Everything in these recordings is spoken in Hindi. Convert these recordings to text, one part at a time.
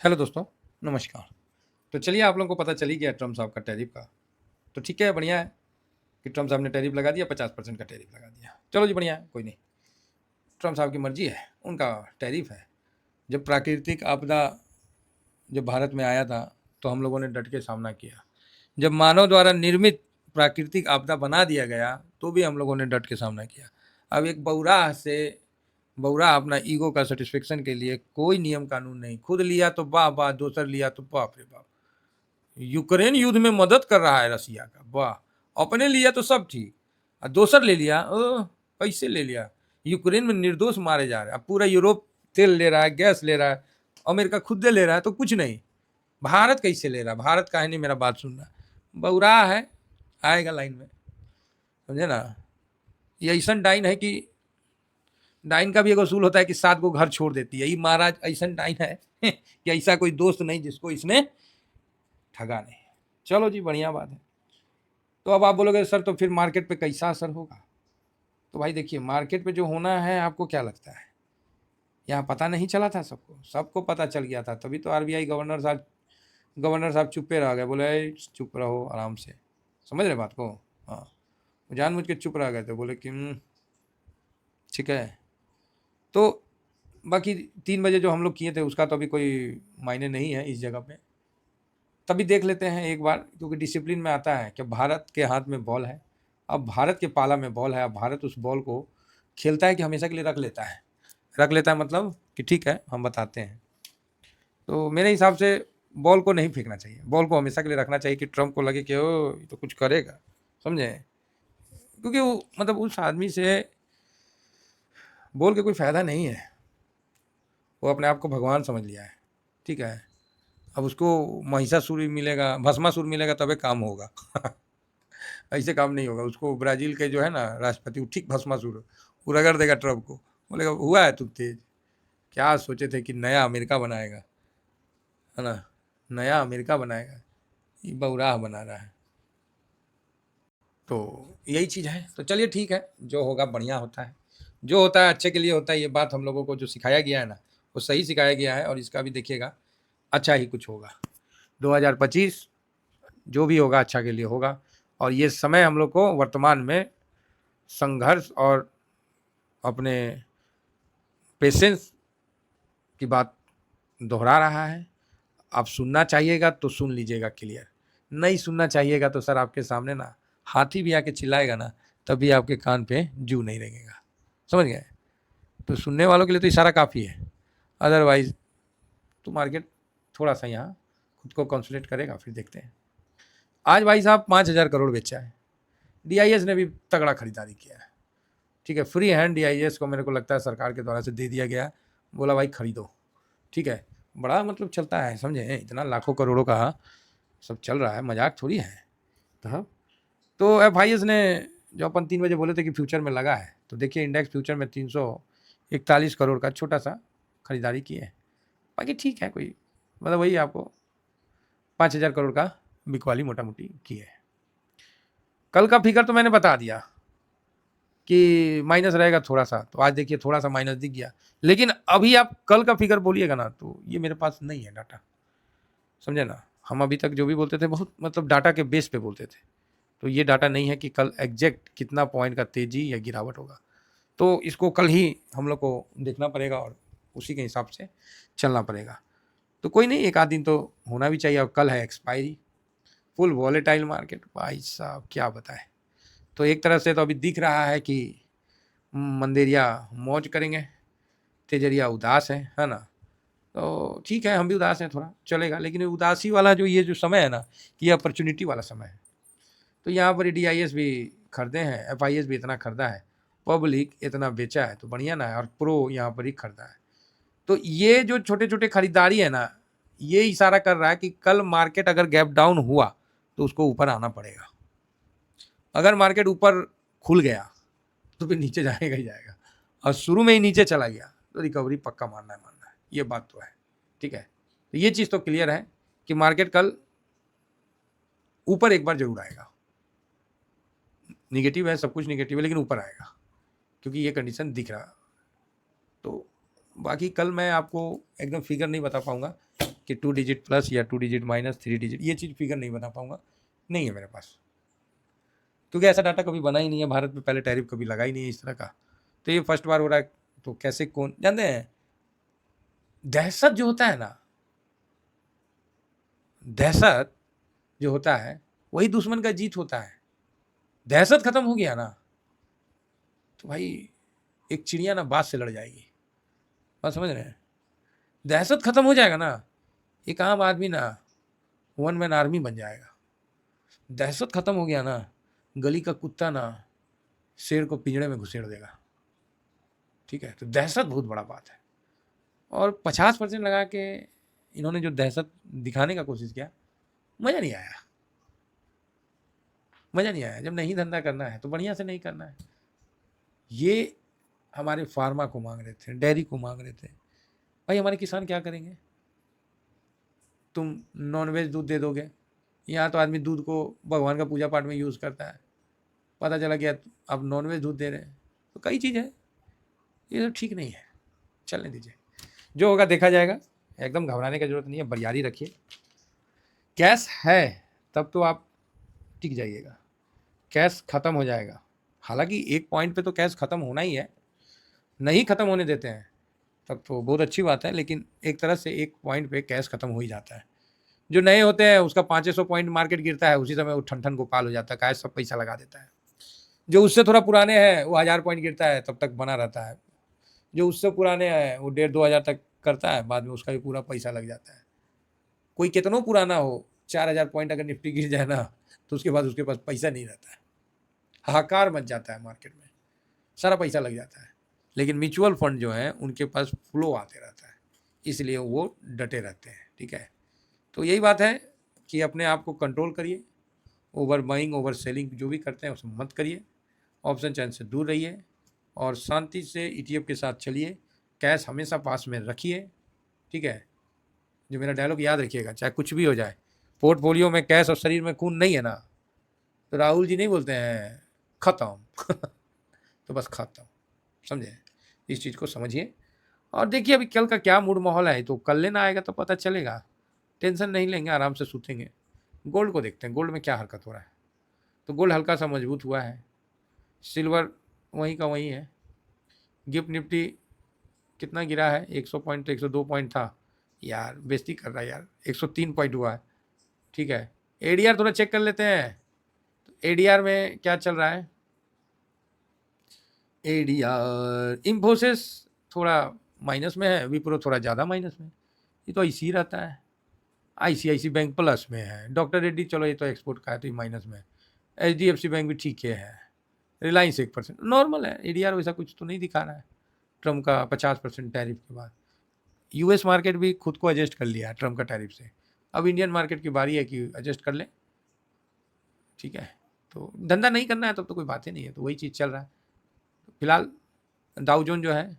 हेलो दोस्तों, नमस्कार। तो चलिए आप लोगों को पता चल ही गया ट्रम्प साहब का टैरिफ का। तो ठीक है, बढ़िया है कि ट्रम्प साहब ने टैरिफ लगा दिया, 50% का टैरिफ लगा दिया। चलो जी, बढ़िया है, कोई नहीं। ट्रम्प साहब की मर्जी है, उनका टैरिफ है। जब प्राकृतिक आपदा जब भारत में आया था तो हम लोगों ने डट के सामना किया। जब मानव द्वारा निर्मित प्राकृतिक आपदा बना दिया गया तो भी हम लोगों ने डट के सामना किया। अब एक बौरा अपना ईगो का सेटिस्फेक्शन के लिए कोई नियम कानून नहीं, खुद लिया तो वाह वाह, दोसर लिया तो बाप रे बाप। यूक्रेन युद्ध में मदद कर रहा है रसिया का, वाह। अपने लिया तो सब ठीक, और दोसर ले लिया, कैसे ले लिया। यूक्रेन में निर्दोष मारे जा रहे हैं, अब पूरा यूरोप तेल ले रहा है, गैस ले रहा है, अमेरिका खुद ले रहा है, तो कुछ नहीं। भारत कैसे ले रहा है? भारत का है नहीं, मेरा बात सुनना। बौरा है, आएगा लाइन में, समझे ना। ये ऐसा डाइन है कि डाइन का भी एक असूल होता है कि 7 को घर छोड़ देती है। ये महाराज ऐसा डाइन है कि ऐसा कोई दोस्त नहीं जिसको इसने ठगा नहीं। चलो जी, बढ़िया बात है। तो अब आप बोलोगे सर तो फिर मार्केट पे कैसा असर होगा? तो भाई देखिए, मार्केट पे जो होना है, आपको क्या लगता है यहाँ पता नहीं चला था? सबको पता चल गया था, तभी तो आरबीआई गवर्नर साहब चुप्पे रह गए, बोले चुप रहो आराम से। समझ रहे बात को? हाँ, जानबूझ के चुप रह गए थे, बोले कि ठीक है। तो बाकी 3 बजे जो हम लोग किए थे उसका तो अभी कोई मायने नहीं है इस जगह पे। तभी देख लेते हैं एक बार, क्योंकि डिसिप्लिन में आता है कि भारत के हाथ में बॉल है। अब भारत के पाला में बॉल है, अब भारत उस बॉल को खेलता है कि हमेशा के लिए रख लेता है, मतलब कि ठीक है हम बताते हैं। तो मेरे हिसाब से बॉल को नहीं फेंकना चाहिए, बॉल को हमेशा के लिए रखना चाहिए कि ट्रम्प को लगे कि ओ ये तो कुछ करेगा, समझे। क्योंकि वो मतलब उस आदमी से बोल के कोई फ़ायदा नहीं है। वो अपने आप को भगवान समझ लिया है, ठीक है। अब उसको महिषासुर मिलेगा, भस्मासुर मिलेगा तबे काम होगा ऐसे काम नहीं होगा। उसको ब्राज़ील के जो है ना राष्ट्रपति, वो ठीक भस्मासुर, वो रगड़ देगा ट्रम्प को, बोलेगा हुआ है तुम तेज। क्या सोचे थे कि नया अमेरिका बनाएगा, है ना, नया अमेरिका बनाएगा, ये बौराह बना रहा है। तो यही चीज़ है। तो चलिए ठीक है, जो होगा बढ़िया होता है, जो होता है अच्छे के लिए होता है। ये बात हम लोगों को जो सिखाया गया है ना, वो सही सिखाया गया है, और इसका भी देखिएगा अच्छा ही कुछ होगा। 2025 जो भी होगा अच्छा के लिए होगा। और ये समय हम लोग को वर्तमान में संघर्ष और अपने पेशेंस की बात दोहरा रहा है। आप सुनना चाहिएगा तो सुन लीजिएगा क्लियर, नहीं सुनना चाहिएगा तो सर आपके सामने ना हाथी भी आके चिल्लाएगा ना, तभी आपके कान पे जू नहीं लगेगा, समझ गए। तो सुनने वालों के लिए तो इशारा काफ़ी है, अदरवाइज तो मार्केट थोड़ा सा यहाँ खुद को कंसोलिडेट करेगा, फिर देखते हैं। आज भाई साहब 5,000 करोड़ बेचा है। डीआईएस ने भी तगड़ा खरीदारी किया है, ठीक है। फ्री हैंड डीआईएस को मेरे को लगता है सरकार के द्वारा से दे दिया गया, बोला भाई खरीदो, ठीक है। बड़ा मतलब चलता है, समझे, इतना लाखों करोड़ों का सब चल रहा है, मजाक थोड़ी है। तो एफआईएस ने जो अपन 3 बजे बोले थे कि फ्यूचर में लगा है, तो देखिए इंडेक्स फ्यूचर में 341 करोड़ का छोटा सा खरीदारी की है। बाकी ठीक है, कोई मतलब वही आपको 5,000 करोड़ का बिकवाली मोटा मोटी की है। कल का फिगर तो मैंने बता दिया कि माइनस रहेगा थोड़ा सा, तो आज देखिए थोड़ा सा माइनस दिख गया। लेकिन अभी आप कल का फिगर बोलिएगा ना, तो ये मेरे पास नहीं है डाटा, समझे ना। हम अभी तक जो भी बोलते थे बहुत मतलब डाटा के बेस पे बोलते थे, तो ये डाटा नहीं है कि कल एग्जैक्ट कितना पॉइंट का तेजी या गिरावट होगा। तो इसको कल ही हम लोग को देखना पड़ेगा और उसी के हिसाब से चलना पड़ेगा। तो कोई नहीं, एक आध दिन तो होना भी चाहिए। और कल है एक्सपायरी, फुल वॉलेटाइल मार्केट, भाई साहब क्या बताएं। तो एक तरह से तो अभी दिख रहा है कि मंदेरिया मौज करेंगे, तेजरिया उदास है ना। तो ठीक है, हम भी उदास हैं, थोड़ा चलेगा। लेकिन उदासी वाला जो ये जो समय है ना, ये अपॉर्चुनिटी वाला समय है। तो यहाँ पर डीआईएस भी खरीदे हैं, एफआईएस भी इतना खरीदा है, पब्लिक इतना बेचा है, तो बढ़िया ना है। और प्रो यहाँ पर ही खरीदा है। तो ये जो छोटे छोटे खरीदारी है ना, ये इशारा कर रहा है कि कल मार्केट अगर गैप डाउन हुआ तो उसको ऊपर आना पड़ेगा। अगर मार्केट ऊपर खुल गया तो फिर नीचे जाएगा ही जाएगा, और शुरू में ही नीचे चला गया तो रिकवरी पक्का मानना है, ये बात तो है, ठीक है। तो ये चीज़ तो क्लियर है कि मार्केट कल ऊपर एक बार जरूर आएगा। निगेटिव है, सब कुछ निगेटिव है, लेकिन ऊपर आएगा, क्योंकि ये कंडीशन दिख रहा। तो बाकी कल मैं आपको एकदम फिगर नहीं बता पाऊंगा, कि 2 डिजिट प्लस या 2 डिजिट माइनस 3 डिजिट, ये चीज़ फिगर नहीं बता पाऊंगा, नहीं है मेरे पास, क्योंकि ऐसा डाटा कभी बना ही नहीं है भारत में, पहले टैरिफ कभी लगा ही नहीं है इस तरह का। तो ये फर्स्ट बार हो रहा है। तो कैसे कौन जानते हैं, दहशत जो होता है ना, दहशत जो होता है वही दुश्मन का जीत होता है। दहशत खत्म हो गया ना तो भाई एक चिड़िया ना बाज से लड़ जाएगी, बात समझ रहे हैं। दहशत खत्म हो जाएगा ना, एक आम आदमी ना वन मैन आर्मी बन जाएगा। दहशत खत्म हो गया ना, गली का कुत्ता ना शेर को पिंजड़े में घुसेड़ देगा। ठीक है, तो दहशत बहुत बड़ा बात है। और 50% लगा के इन्होंने जो दहशत दिखाने का कोशिश किया, मज़ा नहीं आया, मज़ा नहीं आया। जब नहीं धंधा करना है तो बढ़िया से नहीं करना है। ये हमारे फार्मा को मांग रहे थे, डेयरी को मांग रहे थे, भाई हमारे किसान क्या करेंगे? तुम नॉनवेज दूध दे दोगे, यहाँ तो आदमी दूध को भगवान का पूजा पाठ में यूज़ करता है, पता चला कि अब नॉनवेज दूध दे रहे हैं। तो कई चीज़ है, ये सब ठीक नहीं है, चलने दीजिए, जो होगा देखा जाएगा। एकदम घबराने की जरूरत नहीं है, बरियारी रखिए। कैश है तब तो आप टिक जाइएगा, कैश ख़त्म हो जाएगा। हालांकि एक पॉइंट पे तो कैश ख़त्म होना ही है, नहीं ख़त्म होने देते हैं तब तो बहुत अच्छी बात है, लेकिन एक तरह से एक पॉइंट पे कैश ख़त्म हो ही जाता है। जो नए होते हैं उसका 500 पॉइंट मार्केट गिरता है, उसी समय वो ठन ठन गोपाल हो जाता है, कैश सब पैसा लगा देता है। जो उससे थोड़ा पुराने हैं वो 1000 पॉइंट गिरता है, तब तक बना रहता है। जो उससे पुराने हैं वो 1500-2000 तक करता है, बाद में उसका भी पूरा पैसा लग जाता है। कोई कितनों पुराना हो, 4000 पॉइंट अगर निफ्टी गिर जाए ना तो उसके बाद उसके पास पैसा नहीं रहता है, हाहाकार मच जाता है मार्केट में, सारा पैसा लग जाता है। लेकिन म्यूचुअल फंड जो है उनके पास फ्लो आते रहता है, इसलिए वो डटे रहते हैं। ठीक है, तो यही बात है कि अपने आप को कंट्रोल करिए, ओवर बाइंग ओवर सेलिंग जो भी करते हैं उसमें मत करिए, ऑप्शन चैन से दूर रहिए और शांति से ETF के साथ चलिए। कैश हमेशा पास में रखिए। ठीक है, जो मेरा डायलॉग याद रखिएगा, चाहे कुछ भी हो जाए, पोर्टफोलियो में कैश और शरीर में खून नहीं है ना, तो राहुल जी नहीं बोलते हैं खत्म तो बस खत्म, समझे? इस चीज़ को समझिए और देखिए अभी कल का क्या मूड माहौल है, तो कल लेना आएगा तो पता चलेगा। टेंशन नहीं लेंगे, आराम से सूतेंगे। गोल्ड को देखते हैं, गोल्ड में क्या हरकत हो रहा है। तो गोल्ड हल्का सा मजबूत हुआ है, सिल्वर वहीं का वहीं है। गिफ्ट निफ्टी कितना गिरा है? 100 पॉइंट तो 102 पॉइंट था यार, बेइज्जती कर रहा है यार, 103 पॉइंट हुआ है। ठीक है, ADR थोड़ा चेक कर लेते हैं। तो ADR में क्या चल रहा है? ADR इन्फोसिस थोड़ा माइनस में है, विप्रो थोड़ा ज़्यादा माइनस में, ये तो ऐसे ही रहता है। ICICI बैंक प्लस में है, डॉक्टर रेड्डी चलो ये तो एक्सपोर्ट का है तो ये माइनस में है, HDFC बैंक भी ठीक है, रिलायंस 1% नॉर्मल है। ADR वैसा कुछ तो नहीं दिखा रहा है। ट्रम्प का 50% टैरिफ के बाद US मार्केट भी खुद को एडजस्ट कर लिया है ट्रम्प का टैरिफ से। अब इंडियन मार्केट की बारी है कि एडजस्ट कर ले। ठीक है, तो धंधा नहीं करना है तब तो कोई बात ही नहीं है, तो वही चीज़ चल रहा है। फिलहाल डाउ जोन जो है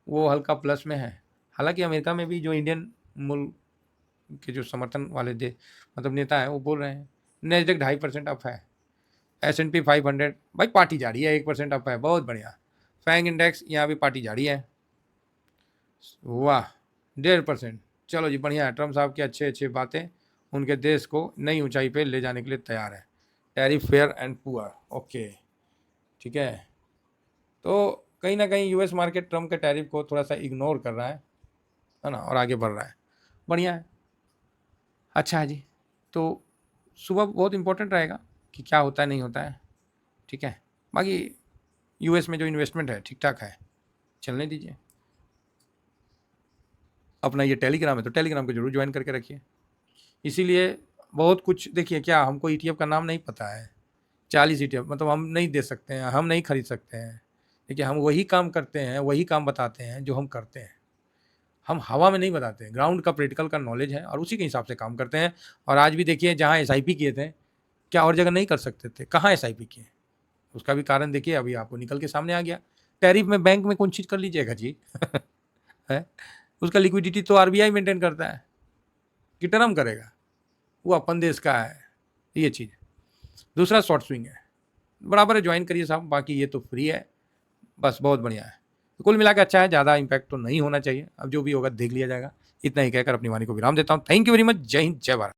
वो हल्का प्लस में है। हालांकि अमेरिका में भी जो इंडियन मूल के जो समर्थन वाले मतलब नेता है वो बोल रहे हैं नैस्डैक 2.5% अप है, S&P 500 भाई पार्टी जा रही है, 1% अप है, बहुत बढ़िया। फैंग इंडेक्स यहाँ भी पार्टी जा रही है, वाह 1.5%। चलो जी बढ़िया है, ट्रम्प साहब की अच्छे बातें उनके देश को नई ऊंचाई पे ले जाने के लिए तैयार है। Tariff fair and poor, okay ठीक है। तो कहीं ना कहीं US मार्केट ट्रम्प के टैरिफ को थोड़ा सा इग्नोर कर रहा है ना, और आगे बढ़ रहा है, बढ़िया है, अच्छा है जी। तो सुबह बहुत इंपॉर्टेंट रहेगा कि क्या होता है नहीं होता है। ठीक है, बाकी US में जो इन्वेस्टमेंट है ठीक ठाक है, चलने दीजिए। अपना ये टेलीग्राम है तो टेलीग्राम को जरूर ज्वाइन करके रखिए। इसीलिए बहुत कुछ देखिए, क्या हमको ETF का नाम नहीं पता है, 40 ETF मतलब हम नहीं दे सकते हैं, हम नहीं खरीद सकते हैं। देखिए हम वही काम करते हैं, वही काम बताते हैं जो हम करते हैं, हम हवा में नहीं बताते हैं। ग्राउंड का प्रैक्टिकल का नॉलेज है और उसी के हिसाब से काम करते हैं। और आज भी देखिए जहाँ SIP किए थे, क्या और जगह नहीं कर सकते थे? कहाँ SIP किए? उसका भी कारण देखिए अभी आपको निकल के सामने आ गया। टैरिफ में बैंक में कौन चीज़ कर लीजिएगा जी है, उसका लिक्विडिटी तो RBI मेंटेन करता है, कि टर्म करेगा, वो अपन देश का है ये चीज़। दूसरा शॉर्ट स्विंग है, बराबर है, ज्वाइन करिए साहब। बाकी ये तो फ्री है, बस बहुत बढ़िया है। तो कुल मिला के अच्छा है, ज़्यादा इम्पैक्ट तो नहीं होना चाहिए। अब जो भी होगा देख लिया जाएगा। इतना ही कहकर अपनी वाणी को विराम देता हूँ। Thank you very much. जय हिंद, जय भारत।